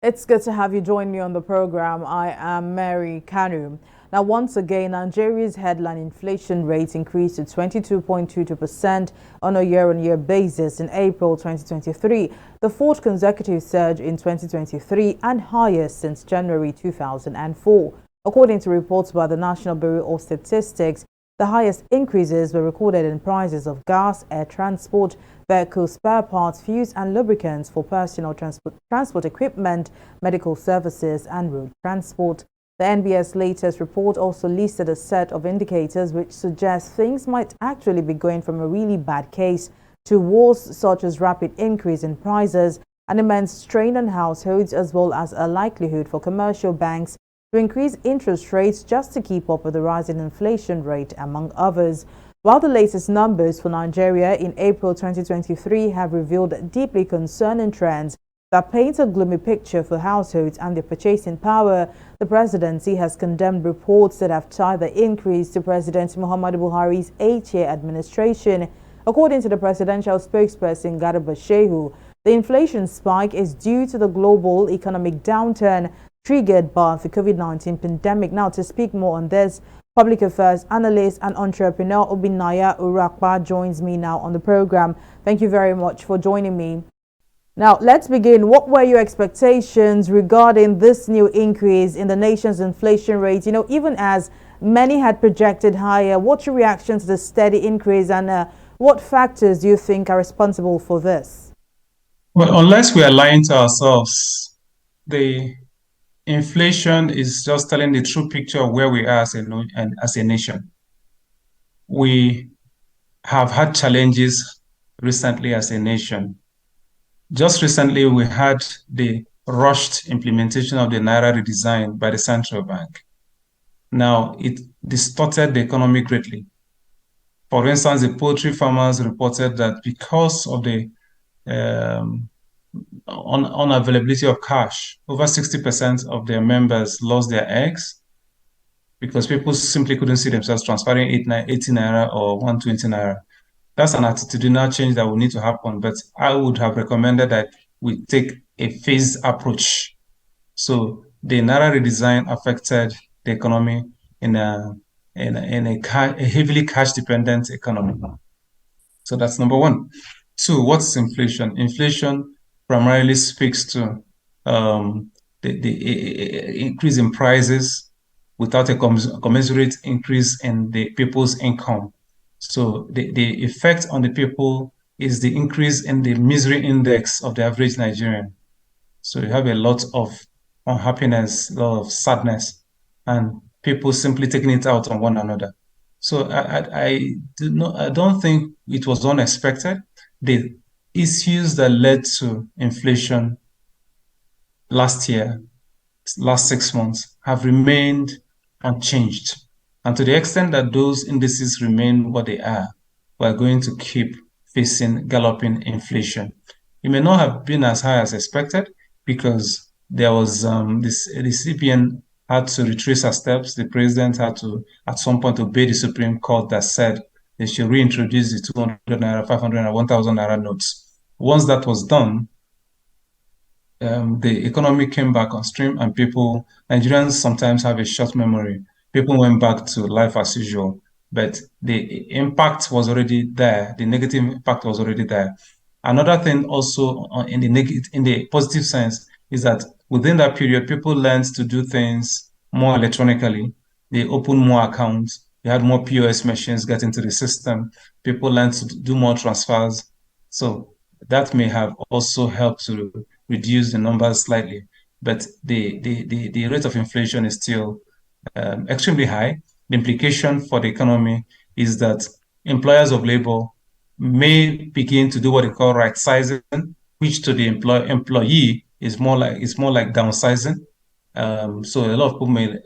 It's good to have you join me on the program. I am Mary Kanu. Now, once again, Nigeria's headline inflation rate increased to 22.22% on a year-on-year basis in April 2023, the fourth consecutive surge in 2023 and highest since January 2004. According to reports by the National Bureau of Statistics, the highest increases were recorded in prices of gas, air transport, vehicle spare parts, fuels and lubricants for personal transport equipment, medical services and road transport. The NBS latest report also listed a set of indicators which suggest things might actually be going from a really bad case to worse, such as rapid increase in prices, an immense strain on households, as well as a likelihood for commercial banks to increase interest rates just to keep up with the rising inflation rate, among others. While the latest numbers for Nigeria in April 2023 have revealed deeply concerning trends that paint a gloomy picture for households and their purchasing power, the presidency has condemned reports that have tied the increase to President Muhammadu Buhari's 8-year administration. According to the presidential spokesperson Garba Shehu, the inflation spike is due to the global economic downturn triggered by the COVID-19 pandemic. Now, to speak more on this, public affairs analyst and entrepreneur Obinaya Urakpa joins me now on the program. Thank you very much for joining me. Now, let's begin. What were your expectations regarding this new increase in the nation's inflation rate? Even as many had projected higher, what's your reaction to the steady increase, and what factors do you think are responsible for this? Well, unless we are lying to ourselves, the inflation is just telling the true picture of where we are as a nation. We have had challenges recently as a nation. Just recently, we had the rushed implementation of the Naira redesign by the central bank. Now, it distorted the economy greatly. For instance, the poultry farmers reported that because of the unavailability of cash, over 60% of their members lost their eggs because people simply couldn't see themselves transferring 80 naira or 120 naira. That's an attitudinal change that will need to happen, but I would have recommended that we take a phased approach. So the Naira redesign affected the economy in a heavily cash-dependent economy. So that's number one. Two, what's inflation? Inflation primarily speaks to the increase in prices without a commensurate increase in the people's income. So the effect on the people is the increase in the misery index of the average Nigerian. So you have a lot of unhappiness, a lot of sadness, and people simply taking it out on one another. So I don't think it was unexpected. The issues that led to inflation last 6 months, have remained unchanged. And to the extent that those indices remain what they are, we're going to keep facing galloping inflation. It may not have been as high as expected because there was the CBN had to retrace her steps. The president had to, at some point, obey the Supreme Court that said they should reintroduce the 200 naira, 500 and 1,000 naira notes. Once that was done, the economy came back on stream, and Nigerians sometimes have a short memory. People went back to life as usual, but the impact was already there. The negative impact was already there. Another thing also in the positive sense is that within that period, people learned to do things more electronically. They opened more accounts. They had more POS machines get into the system. People learned to do more transfers. So that may have also helped to reduce the numbers slightly, but the rate of inflation is still extremely high. The implication for the economy is that employers of labor may begin to do what they call right sizing, which to the employee is more like downsizing. So a lot of people may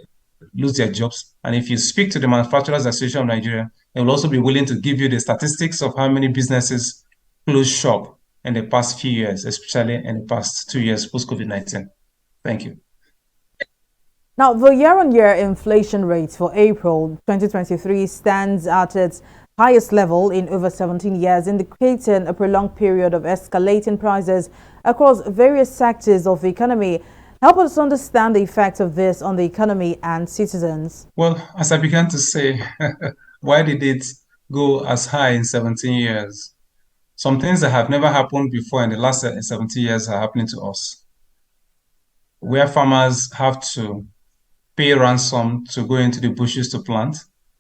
lose their jobs. And if you speak to the Manufacturers Association of Nigeria, they will also be willing to give you the statistics of how many businesses closed shop in the past few years, especially in the past 2 years post-COVID-19. Thank you. Now, the year-on-year inflation rate for April 2023 stands at its highest level in over 17 years, indicating a prolonged period of escalating prices across various sectors of the economy. Help us understand the effect of this on the economy and citizens. Well, as I began to say, why did it go as high in 17 years? Some things that have never happened before in the last 70 years are happening to us, where farmers have to pay ransom to go into the bushes to plant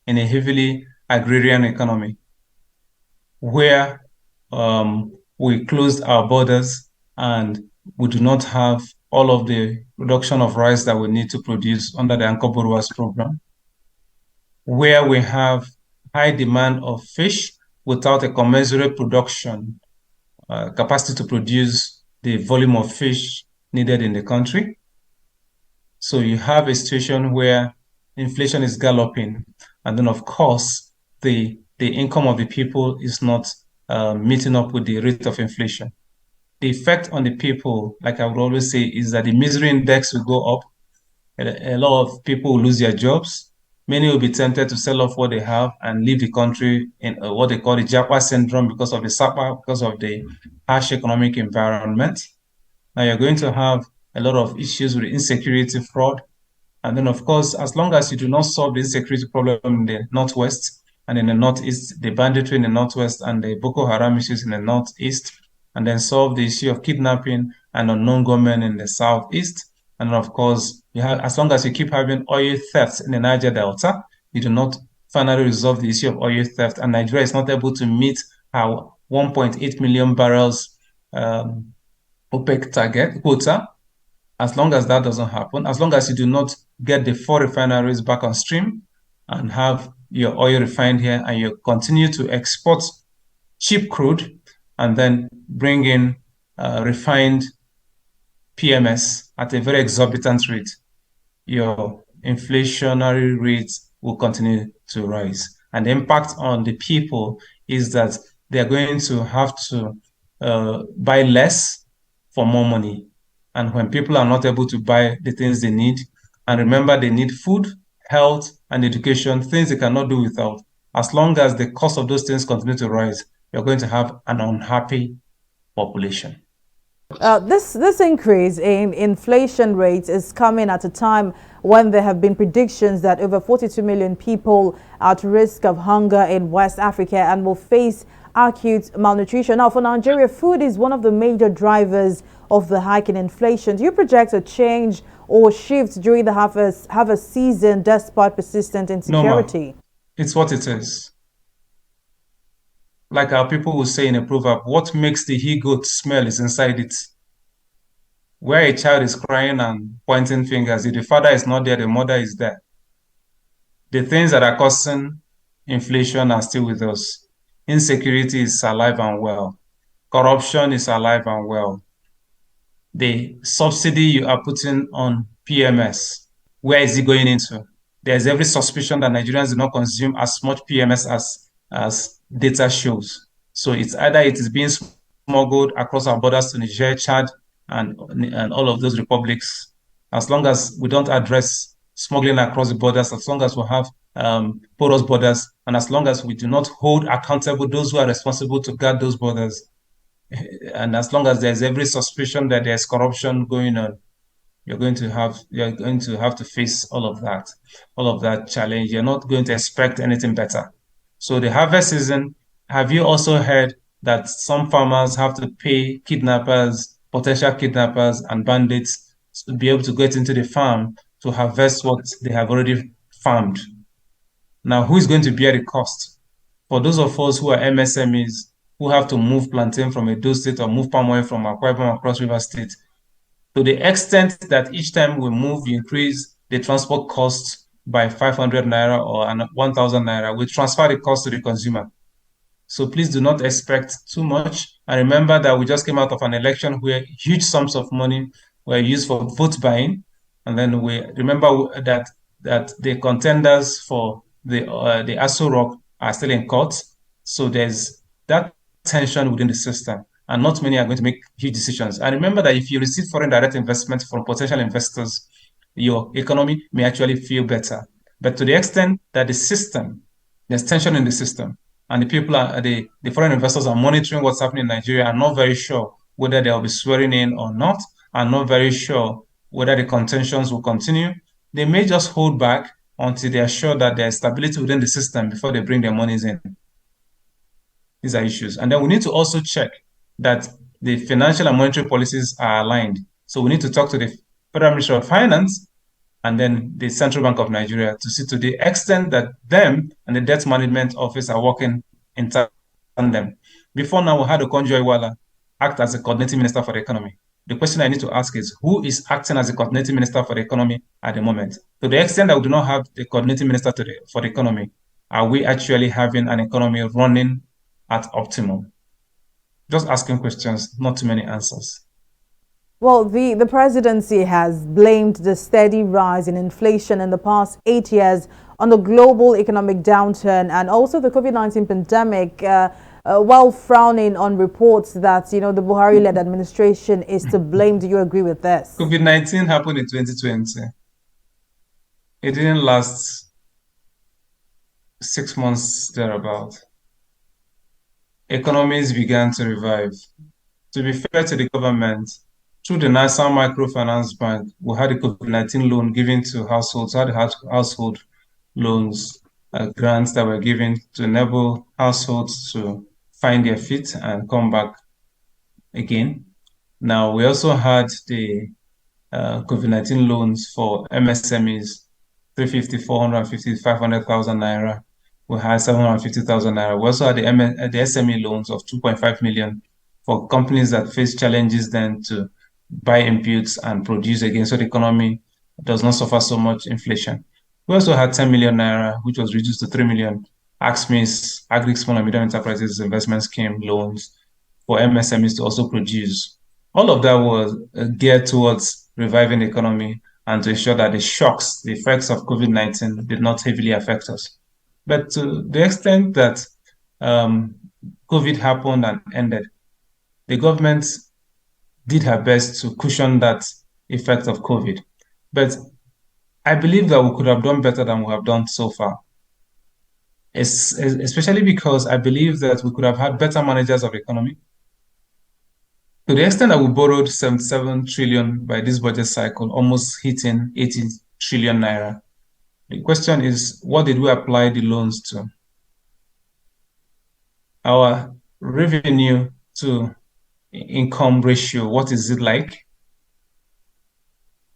in a heavily agrarian economy, where we closed our borders and we do not have all of the production of rice that we need to produce under the Anchor Borrowers program, where we have high demand of fish without a commensurate production capacity to produce the volume of fish needed in the country. So you have a situation where inflation is galloping, and then of course the income of the people is not meeting up with the rate of inflation. The effect on the people, like I would always say, is that the misery index will go up. A lot of people will lose their jobs. Many will be tempted to sell off what they have and leave the country in what they call the Japa syndrome because of the SAPA, because of the harsh economic environment. Now you're going to have a lot of issues with insecurity, fraud. And then, of course, as long as you do not solve the insecurity problem in the Northwest and in the Northeast, the banditry in the Northwest and the Boko Haram issues in the Northeast, and then solve the issue of kidnapping and unknown gunmen in the Southeast, and of course, as long as you keep having oil thefts in the Niger Delta, you do not finally resolve the issue of oil theft, and Nigeria is not able to meet our 1.8 million barrels OPEC target quota. As long as that doesn't happen, as long as you do not get the 4 refineries back on stream and have your oil refined here and you continue to export cheap crude and then bring in refined PMS at a very exorbitant rate, your inflationary rates will continue to rise. And the impact on the people is that they're going to have to buy less for more money. And when people are not able to buy the things they need, and remember, they need food, health, and education, things they cannot do without. As long as the cost of those things continue to rise, you're going to have an unhappy population. This increase in inflation rates is coming at a time when there have been predictions that over 42 million people are at risk of hunger in West Africa and will face acute malnutrition. Now, for Nigeria, food is one of the major drivers of the hike in inflation. Do you project a change or shift during the harvest season despite persistent insecurity? No, it's what it is. Like our people will say in a proverb, what makes the he-goat smell is inside it. Where a child is crying and pointing fingers, if the father is not there, the mother is there. The things that are causing inflation are still with us. Insecurity is alive and well. Corruption is alive and well. The subsidy you are putting on PMS, where is it going into? There's every suspicion that Nigerians do not consume as much PMS as data shows. So it's either it is being smuggled across our borders to Niger, Chad, and all of those republics. As long as we don't address smuggling across the borders, as long as we have porous borders, and as long as we do not hold accountable those who are responsible to guard those borders, and as long as there's every suspicion that there's corruption going on, you're going to have to face all of that challenge. You're not going to expect anything better. So the harvest season, have you also heard that some farmers have to pay kidnappers, potential kidnappers and bandits to be able to get into the farm to harvest what they have already farmed? Now, who is going to bear the cost? For those of us who are MSMEs, who have to move plantain from Edo State or move palm oil from Akwa Ibom across River State, to the extent that each time we move, we increase the transport costs by 500 naira or 1,000 naira, we transfer the cost to the consumer. So please do not expect too much. And remember that we just came out of an election where huge sums of money were used for vote buying. And then we remember that the contenders for the ASO Rock are still in court. So there's that tension within the system, and not many are going to make huge decisions. And remember that if you receive foreign direct investment from potential investors, your economy may actually feel better. But to the extent that there's tension in the system, and the people the foreign investors are monitoring what's happening in Nigeria, are not very sure whether they'll be swearing in or not, are not very sure whether the contentions will continue. They may just hold back until they are sure that there is stability within the system before they bring their monies in. These are issues. And then we need to also check that the financial and monetary policies are aligned. So we need to talk to the Federal Ministry of Finance and then the Central Bank of Nigeria to see to the extent that them and the Debt Management Office are working in tandem. Before now, we had Okonjo Iweala act as a coordinating minister for the economy. The question I need to ask is, who is acting as a coordinating minister for the economy at the moment? To the extent that we do not have the coordinating minister for the economy, are we actually having an economy running at optimum? Just asking questions, not too many answers. Well, the presidency has blamed the steady rise in inflation in the past 8 years on the global economic downturn and also the COVID-19 pandemic, while frowning on reports that, the Buhari-led administration is to blame. Do you agree with this? COVID-19 happened in 2020. It didn't last 6 months thereabout. Economies began to revive. To be fair to the government, through the National Microfinance Bank, we had a COVID-19 loan given to households, had household loans, grants that were given to enable households to find their feet and come back again. Now, we also had the COVID-19 loans for MSMEs, 350, 450, 500,000 naira. We had 750,000 naira. We also had the SME loans of 2.5 million for companies that face challenges then to buy inputs and produce again, so the economy does not suffer so much inflation. We also had 10 million naira, which was reduced to 3 million. AXMIS, Agri Small and Medium Enterprises Investment Scheme loans for MSMEs to also produce. All of that was geared towards reviving the economy and to ensure that the shocks, the effects of COVID-19 did not heavily affect us. But to the extent that COVID happened and ended, the government did her best to cushion that effect of COVID. But I believe that we could have done better than we have done so far. Especially because I believe that we could have had better managers of the economy. To the extent that we borrowed 77 trillion by this budget cycle, almost hitting 80 trillion naira. The question is, what did we apply the loans to? Our revenue to income ratio, what is it like?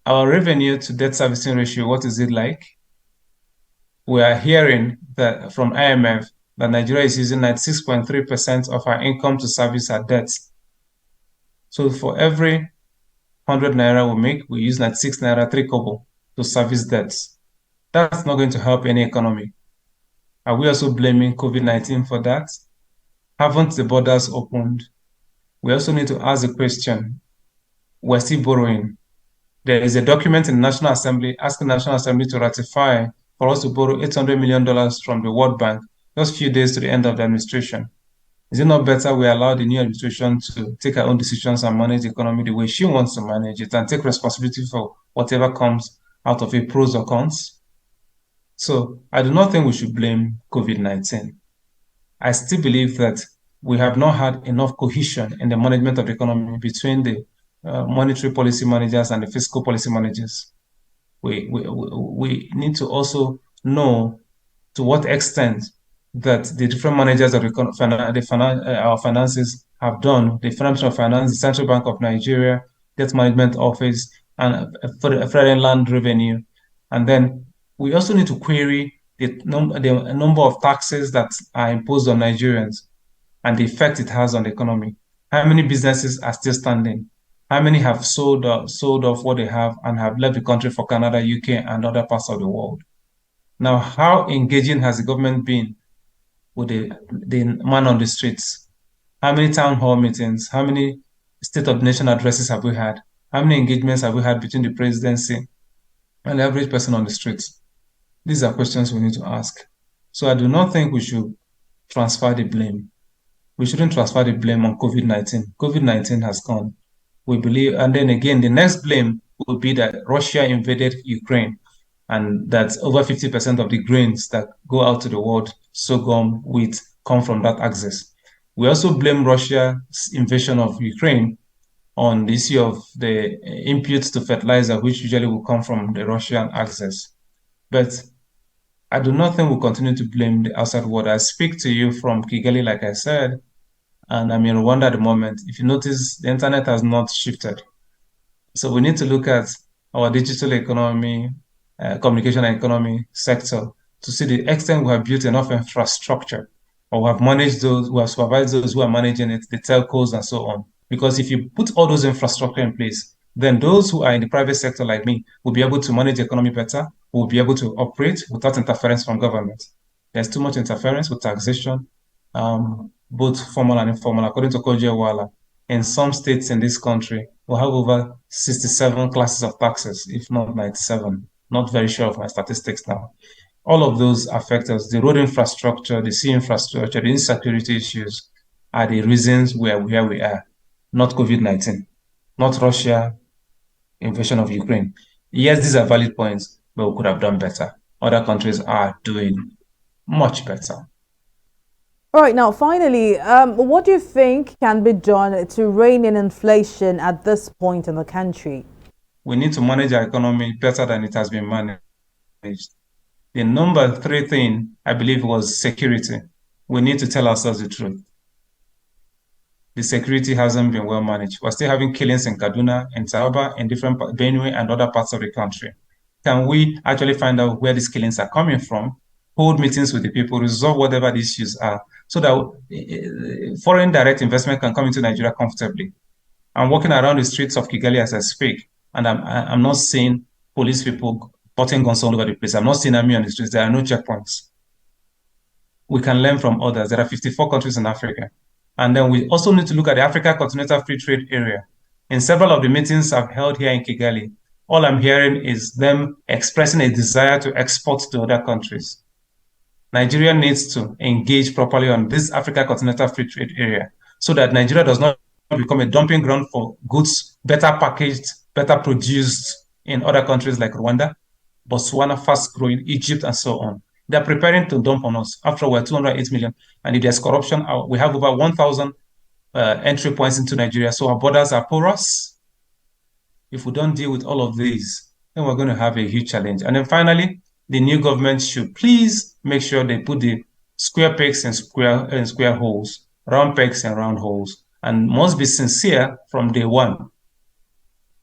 Our revenue to debt servicing ratio, what is it like? We are hearing that from IMF that Nigeria is using 96.3% of our income to service our debts. So for every 100 naira we make, we use 96 naira 3 kobo to service debts. That's not going to help any economy. Are we also blaming COVID-19 for that? Haven't the borders opened? We also need to ask the question, we're still borrowing. There is a document in the National Assembly asking the National Assembly to ratify for us to borrow $800 million from the World Bank just a few days to the end of the administration. Is it not better we allow the new administration to take her own decisions and manage the economy the way she wants to manage it and take responsibility for whatever comes out of it, pros or cons? So I do not think we should blame COVID-19. I still believe that we have not had enough cohesion in the management of the economy between the monetary policy managers and the fiscal policy managers. We need to also know to what extent that the different managers of our finances have done, the Financial Finance, the Central Bank of Nigeria, Debt Management Office, and Federal Land Revenue. And then we also need to query the number of taxes that are imposed on Nigerians and the effect it has on the economy. How many businesses are still standing? How many have sold off what they have and have left the country for Canada, UK, and other parts of the world? Now, how engaging has the government been with the man on the streets? How many town hall meetings? How many State of the Nation addresses have we had? How many engagements have we had between the presidency and the average person on the streets? These are questions we need to ask. So I do not think we should transfer the blame. We shouldn't transfer the blame on COVID-19. COVID-19 has gone. We believe, and then again, the next blame will be that Russia invaded Ukraine and that over 50% of the grains that go out to the world, sorghum, wheat, come from that axis. We also blame Russia's invasion of Ukraine on the issue of the inputs to fertilizer, which usually will come from the Russian access. But I do not think we'll continue to blame the outside world. I speak to you from Kigali, like I said, and I'm in Rwanda at the moment. If you notice, the internet has not shifted. So we need to look at our digital economy, communication and economy sector to see the extent we have built enough infrastructure or we have managed those, we have supervised those who are managing it, the telcos and so on. Because if you put all those infrastructure in place, then those who are in the private sector like me will be able to manage the economy better, will be able to operate without interference from government. There's too much interference with taxation, both formal and informal, according to Koji Ewala. In some states in this country, we have over 67 classes of taxes, if not 97. Not very sure of my statistics now. All of those affect us. The road infrastructure, the sea infrastructure, the insecurity issues are the reasons where we are, not COVID-19, not Russia invasion of Ukraine. Yes, these are valid points, but we could have done better. Other countries are doing much better. All right, now finally, what do you think can be done to rein in inflation at this point in the country? We need to manage our economy better than it has been managed. The number three thing, I believe, was security. We need to tell ourselves the truth. The security hasn't been well managed. We're still having killings in Kaduna, in Taraba, in different Benue and other parts of the country. Can we actually find out where these killings are coming from, hold meetings with the people, resolve whatever the issues are, so that foreign direct investment can come into Nigeria comfortably? I'm walking around the streets of Kigali as I speak, and I'm not seeing police people putting guns all over the place. I'm not seeing army on the streets. There are no checkpoints. We can learn from others. There are 54 countries in Africa. And then we also need to look at the Africa Continental Free Trade Area. In several of the meetings I've held here in Kigali, all I'm hearing is them expressing a desire to export to other countries. Nigeria needs to engage properly on this Africa Continental Free Trade Area so that Nigeria does not become a dumping ground for goods better packaged, better produced in other countries like Rwanda, Botswana, fast growing, Egypt, and so on. They're preparing to dump on us. After we're 208 million. And if there's corruption, we have over 1,000 entry points into Nigeria. So our borders are porous. If we don't deal with all of these, then we're going to have a huge challenge. And then finally, the new government should please make sure they put the square pegs in square holes, round pegs in round holes, and must be sincere from day one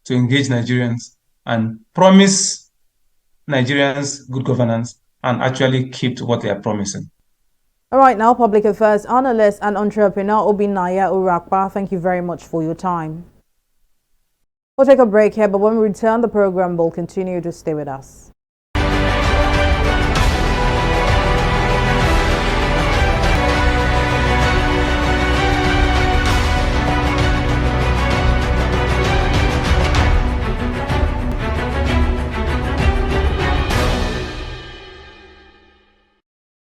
to engage Nigerians and promise Nigerians good governance and actually keep to what they are promising. All right, now public affairs analyst and entrepreneur Obinaya Urakpa, thank you very much for your time. We'll take a break here, but when we return, the program will continue to stay with us.